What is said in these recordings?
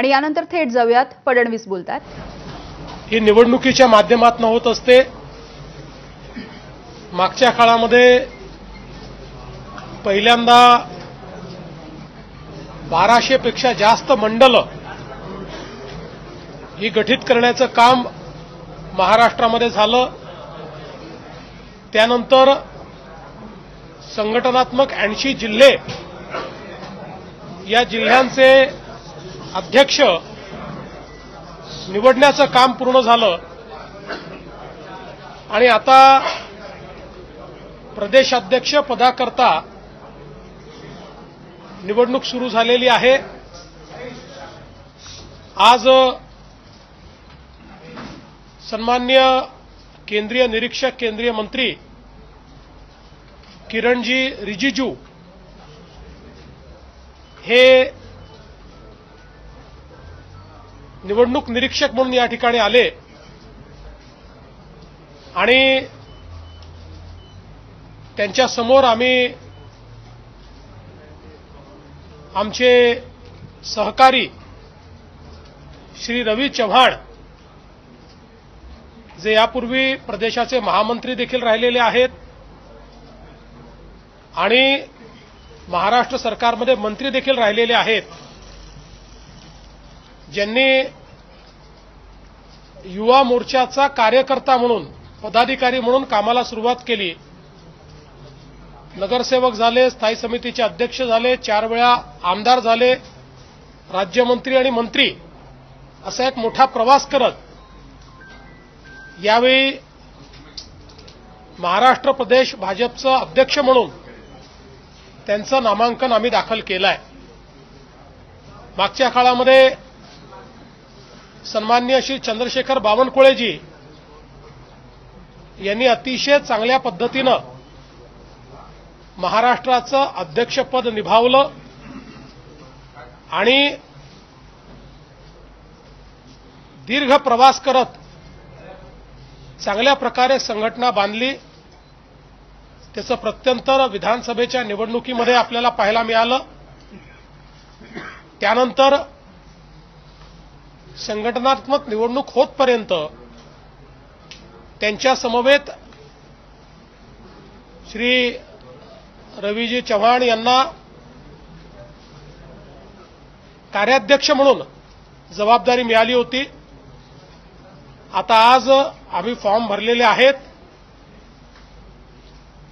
आणि यानंतर थेट जाऊयात फडणवीस बोलतात। ही निवडणुकीच्या माध्यमातून होत असते। मागच्या काळामध्ये पहिल्यांदा 1200 पेक्षा जास्त मंडलं ही गठीत करण्याचं काम महाराष्ट्रामध्ये झालं। त्यानंतर संघटनात्मक 80 जिल्हे या जिल्ह्यांचे अध्यक्ष निवडण्याचं काम पूर्ण झालं आणि आता प्रदेशाध्यक्ष पदाकरता निवडणूक सुरू झालेली आहे। आज सन्माननीय केंद्रीय निरीक्षक केंद्रीय मंत्री किरणजी रिजिजू हे निवडणूक निरीक्षक म्हणून या ठिकाणी आले आणि त्यांच्या समोर आम्ही आमचे सहकारी श्री रवी चव्हाण जे यापूर्वी प्रदेशाचे महामंत्री देखील राहिलेले आहेत आणि महाराष्ट्र सरकारमध्ये मंत्री देखील राहिलेले आहेत, ज्यांनी युवा मोर्चाचा कार्यकर्ता म्हणून पदाधिकारी म्हणून कामाला सुरुवात केली। नगरसेवक झाले, स्थायी समितीचे अध्यक्ष झाले, 4 वेळा आमदार झाले, राज्यमंत्री आणि मंत्री असा एक मोठा प्रवास करत यावेळी महाराष्ट्र प्रदेश भाजपचं अध्यक्ष म्हणून त्यांचं नामांकन आम्ही दाखल केलं आहे। मागच्या काळामध्ये सन्माननीय श्री चंद्रशेखर बावनकुळेजी यांनी अतिशय चांगल्या पद्धतीनं महाराष्ट्राचं अध्यक्षपद निभावलं आणि दीर्घ प्रवास करत चांगल्या प्रकारे संघटना बांधली। त्याचं प्रत्यंतर विधानसभेच्या निवडणुकीमध्ये आपल्याला पाहायला मिळालं। त्यानंतर संघटनात्मक निवडणूक होतपर्यंत त्यांच्या समवेत श्री रवीजी चव्हाण यांना कार्याध्यक्ष म्हणून जबाबदारी मिळाली होती। आता आज आम्ही फॉर्म भरलेले आहेत,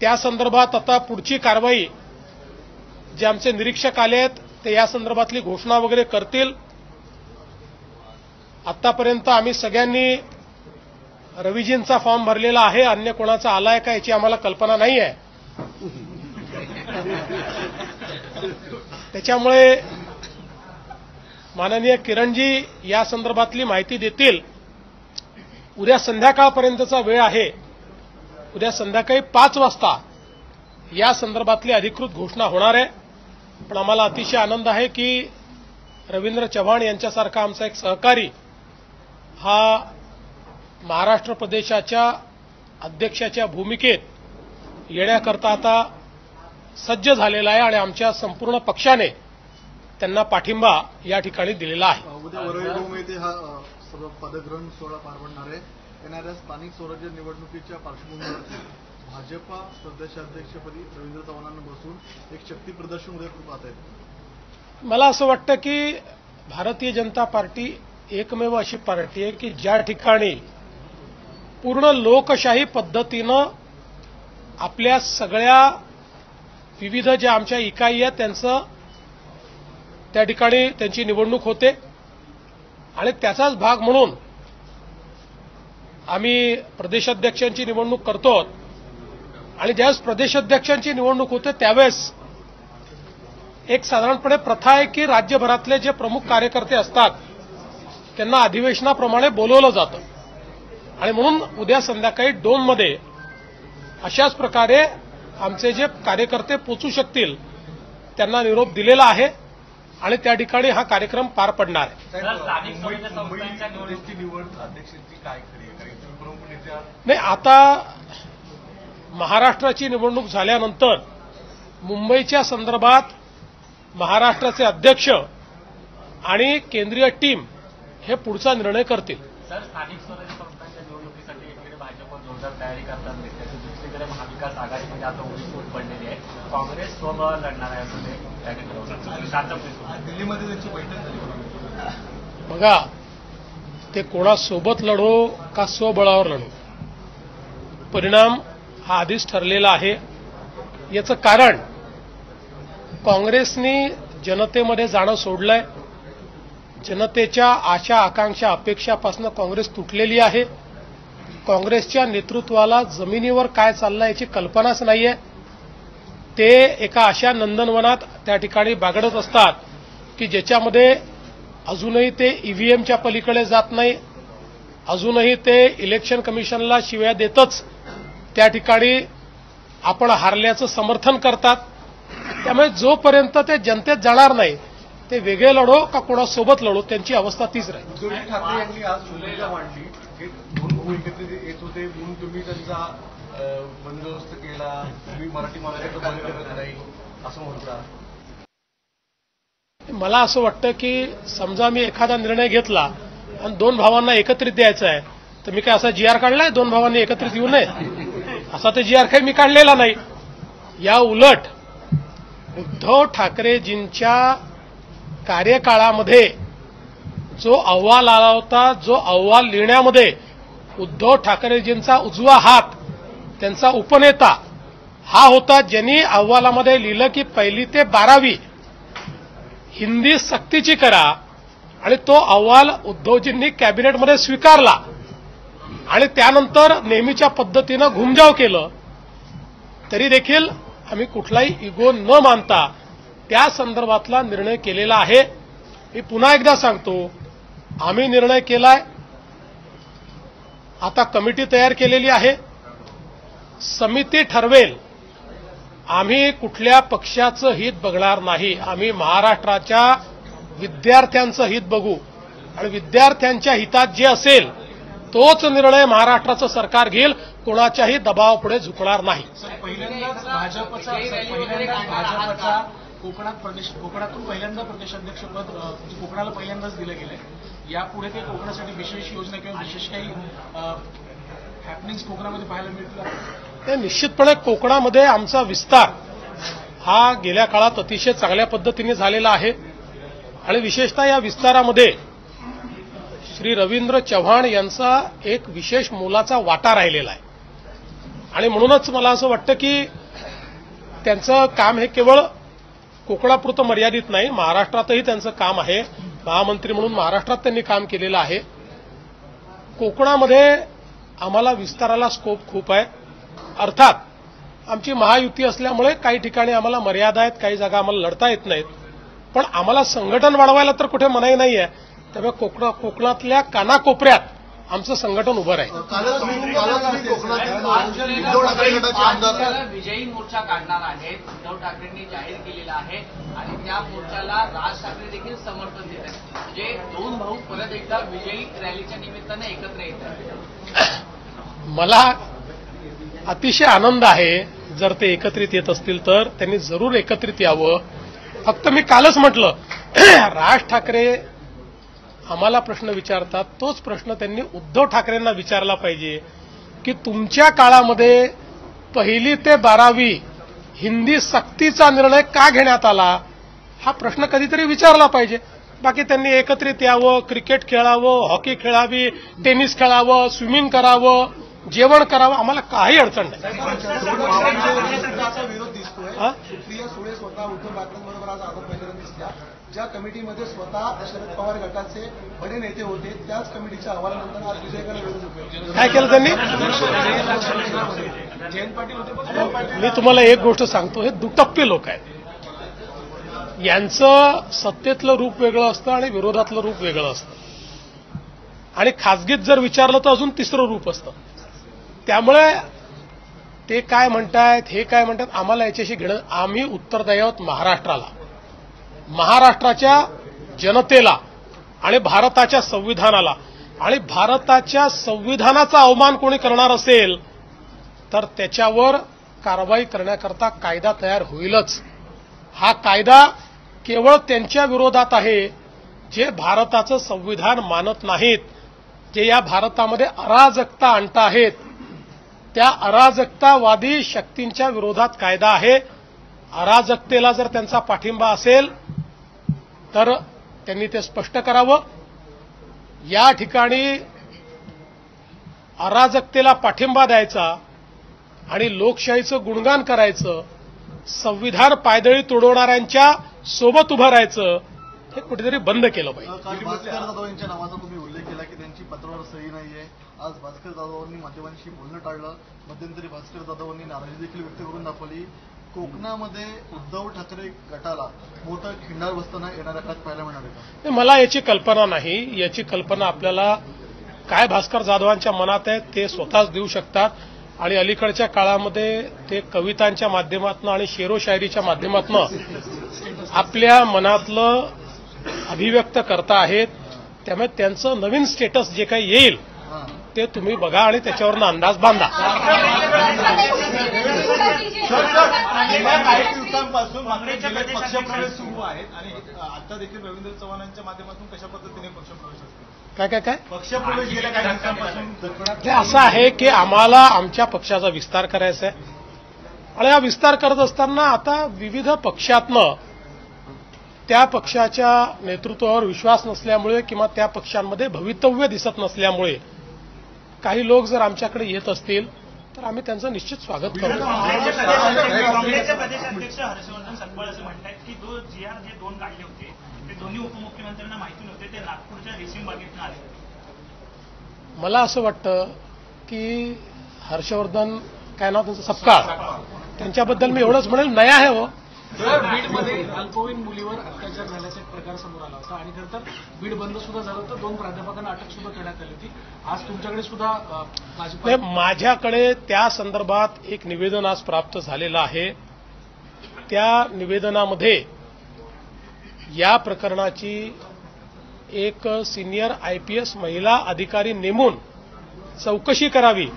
त्या संदर्भात आता पुढची कारवाई जे आमचे निरीक्षक आले आहेत ते या संदर्भातली घोषणा वगैरे करतील। आतापर्यंत आम्ही सगळ्यांनी रवीजींचा फॉर्म भरलेला आहे, अन्य कोणाचा आलाय का याची आम्हाला कल्पना नाही आहे। त्याच्यामुळे माननीय किरणजी या संदर्भातली माहिती देतील। उद्या संध्याकाळपर्यंतचा वेळ आहे, उद्या संध्याकाळी 5 वाजता या संदर्भातली अधिकृत घोषणा होणार आहे। पण आम्हाला अतिशय आनंद आहे की रवींद्र चव्हाण यांच्यासारखा आमचा एक सहकारी हा महाराष्ट्र प्रदेशाच्या अध्यक्षाच्या भूमिकेत येण्याकरता आता सज्ज झालेला आहे आणि आमच्या संपूर्ण पक्षाने त्यांना पाठिंबा या ठिकाणी दिलेला आहे। उद्या वरळी हा सर्व पदग्रहण सोहळा पार पडणार आहे। येणाऱ्या स्थानिक स्वराज्य निवडणुकीच्या पार्श्वभूमीवर भाजपा प्रदेशाध्यक्षपदी रवींद्र चव्हाणांना बसून एक शक्ती प्रदर्शन उद्या पाहत आहेत। मला असं वाटतं की भारतीय जनता पार्टी एकमेव अशी पार्टी आहे की ज्या ठिकाणी पूर्ण लोकशाही पद्धतीनं आपल्या सगळ्या विविध ज्या आमच्या इकाई आहेत त्यांचं त्या ठिकाणी त्यांची निवडणूक होते आणि त्याचाच भाग म्हणून आम्ही प्रदेशाध्यक्षांची निवडणूक करतो आणि ज्यावेळेस प्रदेशाध्यक्षांची निवडणूक होते त्यावेळेस एक साधारणपणे प्रथा आहे की राज्यभरातले जे प्रमुख कार्यकर्ते असतात त्यांना अधिवेशनाप्रमाणे बोलवलं जातं आणि म्हणून उद्या संध्याकाळी 2 मध्ये अशाच प्रकारे आमचे जे कार्यकर्ते पोचू शकतील त्यांना निरोप दिलेला आहे आणि त्या ठिकाणी हा कार्यक्रम पार पडणार आहे। नाही, आता महाराष्ट्राची निवडणूक झाल्यानंतर मुंबईच्या संदर्भात महाराष्ट्राचे अध्यक्ष आणि केंद्रीय टीम हे पुढचा निर्णय करतील. सर, स्थानिक स्वराज्य संस्थांच्या निवडणुकीसाठी एकीकडे भाजप जोरदार तयारी करतात, दुसरीकडे महाविकास आघाडीमध्ये आता उडी फूट पडलेली आहे. काँग्रेस स्वबळ लढणार आहे असं दिल्लीमध्ये त्यांची बैठक झाली. बघा, ते कोणासोबत लढो का स्वबळावर लढो, परिणाम हा आधीच ठरलेला आहे. याचं कारण काँग्रेसनी जनतेमध्ये जाणं सोडलंय. जनतेच्या आशा आकांक्षा अपेक्षापासून काँग्रेस तुटलेली आहे. काँग्रेसच्या नेतृत्वाला जमिनीवर काय चाललंय याची कल्पनाच नाहीये. ते एका अशा नंदनवनात त्या ठिकाणी बागडत असतात की ज्याच्यामध्ये अजूनही ते ईव्हीएमच्या पलीकडे जात नाही, अजूनही ते इलेक्शन कमिशनला शिव्या देतच त्या ठिकाणी आपण हारल्याचं समर्थन करतात. त्यामुळे जोपर्यंत ते जनतेत जाणार नाही ते वेगळे लढो का कोणासोबत लढो त्यांची अवस्था तीच राहील. उद्धव ठाकरे यांनी आज भूमिका मांडली, हे दोन भाऊ एकत्रित येत होते म्हणून तुम्ही त्यांचा बंदोबस्त केला, तुम्ही मराठी मागायचं बंद करत नाही असं म्हणता. मला असं वाटतं की समजा मी एखादा निर्णय घेतला आणि दोन भावांना एकत्रित द्यायचा आहे तर मी काय असा GR काढलाय दोन भावांनी एकत्रित येऊ नये असा ते GR काही मी काढलेला नाही. या उलट उद्धव ठाकरेजींच्या कार्यकाळामध्ये जो अहवाल आला होता, जो अहवाल लिहिण्यामध्ये उद्धव ठाकरेजींचा उजवा हात, त्यांचा उपनेता हा होता, ज्यांनी अहवालामध्ये लिहिलं की 1ली ते 12वी हिंदी सक्तीची करा. आणि तो अहवाल उद्धवजींनी कॅबिनेटमध्ये स्वीकारला आणि त्यानंतर नेहमीच्या पद्धतीनं घुमजाव केलं. तरी देखील आम्ही कुठलाही इगो न मानता त्या संदर्भातला निर्णय केलेला आहे. मी पुन्हा एकदा सांगतो, आम्ही निर्णय केलाय. आता कमिटी तयार केलेली आहे, समिती ठरवेल. आम्ही कुठल्या पक्षाचं हित बघणार नाही, आम्ही महाराष्ट्राच्या विद्यार्थ्यांचं हित बघू आणि विद्यार्थ्यांच्या हितात जे असेल तोच निर्णय महाराष्ट्राचं सरकार घेईल. कोणाच्याही दबावापुढे झुकणार नाही. पहिल्यांदाच भाजपचा कोकणातून पहिल्यांदा प्रदेशाध्यक्षपद कोकणाला पहिल्यांदाच दिलं गेलंय. यापुढे ते कोकणासाठी विशेष योजना किंवा विशेष काही हॅपनिंग्स कोकणामध्ये पाहायला मिळतील. निश्चितपणे कोकणामध्ये आमचा विस्तार हा गेल्या काळात अतिशय चांगल्या पद्धतीने झालेला आहे आणि विशेषतः या विस्तारामध्ये श्री रवींद्र चव्हाण यांचा एक विशेष मोलाचा वाटा राहिलेला आहे. आणि म्हणूनच मला असं वाटतं की त्यांचं काम हे केवळ कोकणापुरतं मर्यादित नाही, महाराष्ट्रातही त्यांचं काम आहे. महामंत्री म्हणून महाराष्ट्रात त्यांनी काम केलेलं आहे. कोकणामध्ये आम्हाला विस्ताराला स्कोप खूप आहे. अर्थात आमची महायुती असल्यामुळे काही ठिकाणी आम्हाला मर्यादा आहेत, काही जागा आम्हाला लढता येत नाहीत. पण आम्हाला संघटन वाढवायला तर कुठे मनाई नाही आहे. त्यामुळे कोकणातल्या कानाकोपऱ्यात आमचं संघटन उभं राहील. विजयी मोर्चा काढणार आहेत उद्धव ठाकरेंनी जाहीर केलेला आहे आणि त्या मोर्चाला राज ठाकरे देखील समर्थन देत आहेत. म्हणजे दोन भाऊ परत एकदा विजयी रॅलीच्या निमित्तानं एकत्र येत आहेत. मला अतिशय आनंद आहे जर ते एकत्रित येत असतील तर. त्यांनी जरूर एकत्रित यावं. फक्त मी कालच म्हटलं, राज ठाकरे आम्हाला प्रश्न विचारतात, तोच प्रश्न त्यांनी उद्धव ठाकरेंना विचारला पाहिजे की तुमच्या काळामध्ये 1ली ते 12वी हिंदी सक्तीचा निर्णय का घेण्यात आला, हा प्रश्न कधीतरी विचारला पाहिजे. बाकी त्यांनी एकत्रित यावं, क्रिकेट खेळावं, हॉकी खेळावी, टेनिस खेळावं, स्विमिंग करावं, जेवण करावं, आम्हाला काही अडचण नाही. विरोध दिसतोय. सुप्रिया सुळे स्वतः उद्धव ठाकरेंबरोबर आज आझाद मैदानात दिसल्या. ज्या कमिटीमध्ये स्वतः शरद पवार गटाचे बडे नेते होते त्याच कमिटीच्या अहवालानंतर आज विजयकडे विरोध होते. काय केलं त्यांनी? जयंत पाटील होते. मी तुम्हाला एक गोष्ट सांगतो, हे दुटप्पे लोक आहेत. यांचं सत्तेतलं रूप वेगळं असतं आणि विरोधातलं रूप वेगळं असतं आणि खासगीत जर विचारलं तर अजून तिसरं रूप असतं. त्यामुळे ते काय म्हणतायत, हे काय म्हणतात, आम्हाला याच्याशी घेणं. आम्ही उत्तर द्यावं महाराष्ट्राला, महाराष्ट्राच्या जनतेला आणि भारताच्या संविधानाला. आणि भारताच्या संविधानाचा अवमान कोणी करणार असेल तर त्याच्यावर कारवाई करण्याकरता कायदा तयार होईलच. हा कायदा केवळ त्यांच्या विरोधात आहे जे भारताचं संविधान मानत नाहीत, जे या भारतामध्ये अराजकता आणत आहेत, त्या अराजकतावादी शक्तींच्या विरोधात कायदा आहे. अराजकतेला जर त्यांचा पाठिंबा असेल तर त्यांनी ते स्पष्ट करावं. या ठिकाणी अराजकतेला पाठिंबा द्यायचा आणि लोकशाहीचं गुणगान करायचं, संविधान पायदळी तोडवणाऱ्यांच्या सोबत उभं राहायचं, हे कुठेतरी बंद केलं पाहिजे. काल भास्कर जाधव यांच्या नावाचा तुम्ही उल्लेख केला की त्यांची पत्रावर सही नाहीये. आज भास्कर जाधवांनी माध्यमांशी बोलणं टाळलं. मध्यंतरी भास्कर जाधवांनी नाराजी देखील व्यक्त करून दाखवली. कोकणामध्ये उद्धव ठाकरे गटाला मोठं खिंडार बसताना येणाऱ्या काळात पाहायला मिळणार आहे का? मला याची कल्पना नाही. याची कल्पना आपल्याला काय भास्कर जाधवांच्या मनात आहे ते स्वतःच देऊ शकतात. आणि अलीकडच्या काळामध्ये ते कवितांच्या माध्यमातून आणि शेरोशायरीच्या माध्यमातून आपल्या मनातलं अभिव्यक्त करता आहेत. त्यामुळे त्यांचं नवीन स्टेटस जे काही येईल ते तुम्ही बघा आणि त्याच्यावरनं अंदाज बांधा. गेल्या काही दिवसांपासून पक्षप्रवेश सुरू आहेत आणि आता देखील रवींद्र चव्हाणांच्या माध्यमातून कशा पद्धतीने पक्षप्रवेश असतो? काय पक्षप्रवेश गेल्या काही दिवसांपासून ते असं आहे की आम्हाला आमच्या पक्षाचा विस्तार करायचा आहे आणि हा विस्तार करत असताना आता विविध पक्षातनं त्या पक्षाच्या नेतृत्वावर विश्वास नसल्यामुळे किंवा त्या पक्षांमध्ये भवितव्य दिसत नसल्यामुळे काही लोक जर आमच्याकडे येत असतील तर आम्ही त्यांचं निश्चित स्वागत करू. काँग्रेसचे प्रदेशाध्यक्ष हर्षवर्धन सपकाळ असं म्हणतात की GR जे 2 काढले होते ते दोन्ही उपमुख्यमंत्र्यांना माहिती नव्हते, ते नागपूरच्या रेशीम बागेतून आले. मला असं वाटतं की हर्षवर्धन काय नाव त्यांचं सपकाळ, त्यांच्याबद्दल मी एवढंच म्हणेल नया आहे हो. बीडमध्ये अल्पवयीन मुलीवर अत्याचार झाल्याचा एक प्रकार समोर आला होता आणि नंतर बीड बंद सुद्धा झालं होतं. 2 प्राध्यापकांना अटक सुद्धा करण्यात आली होती. आज तुमच्याकडे सुद्धा माझ्याकडे त्या संदर्भात एक निवेदन आज प्राप्त झालेलं आहे. त्या निवेदनामध्ये या प्रकरणाची एक सिनियर IPS महिला अधिकारी नेमून चौकशी करावी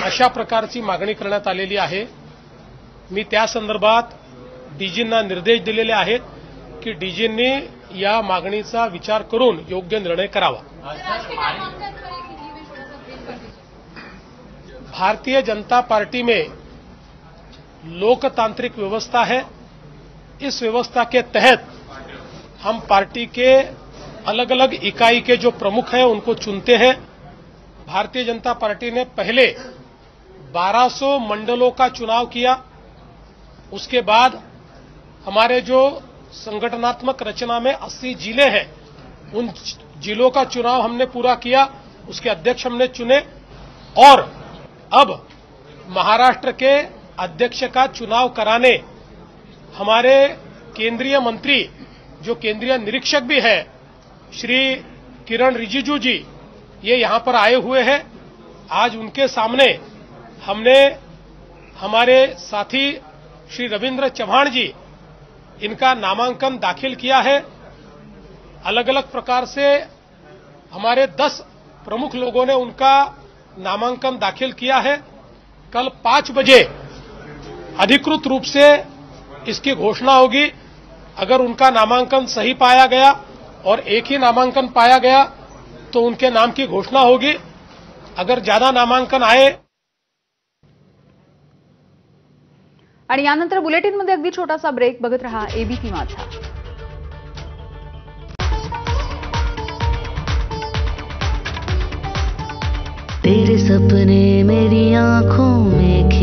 अशा प्रकारची मागणी करण्यात आलेली आहे. मी त्या संदर्भात डीजींना निर्देश दिलेले आहेत की डीजींनी या मागणीचा विचार करून योग्य निर्णय करावा. भारतीय जनता पार्टी में लोकतांत्रिक व्यवस्था है. इस व्यवस्था के तहत हम पार्टी के अलग अलग इकाई के जो प्रमुख हैं उनको चुनते हैं. भारतीय जनता पार्टी ने पहले 1200 मंडलों का चुनाव किया. उसके बाद हमारे जो संगठनात्मक रचना में 80 जिले हैं उन जिलों का चुनाव हमने पूरा किया. उसके अध्यक्ष हमने चुने और अब महाराष्ट्र के अध्यक्ष का चुनाव कराने हमारे केंद्रीय मंत्री जो केंद्रीय निरीक्षक भी हैं श्री किरण रिजिजू जी ये यहां पर आए हुए हैं. आज उनके सामने हमने हमारे साथी श्री रविंद्र चव्हाण जी इनका नामांकन दाखिल किया है. अलग अलग प्रकार से हमारे 10 प्रमुख लोगों ने उनका नामांकन दाखिल किया है. कल 5 बजे अधिकृत रूप से इसकी घोषणा होगी. अगर उनका नामांकन सही पाया गया और एक ही नामांकन पाया गया तो उनके नाम की घोषणा होगी. अगर ज्यादा नामांकन आए आणि यानंतर बुलेटिनमध्ये अगदी छोटासा ब्रेक. बघत रहा ABC माझा. तेरे सपने मेरी आंखों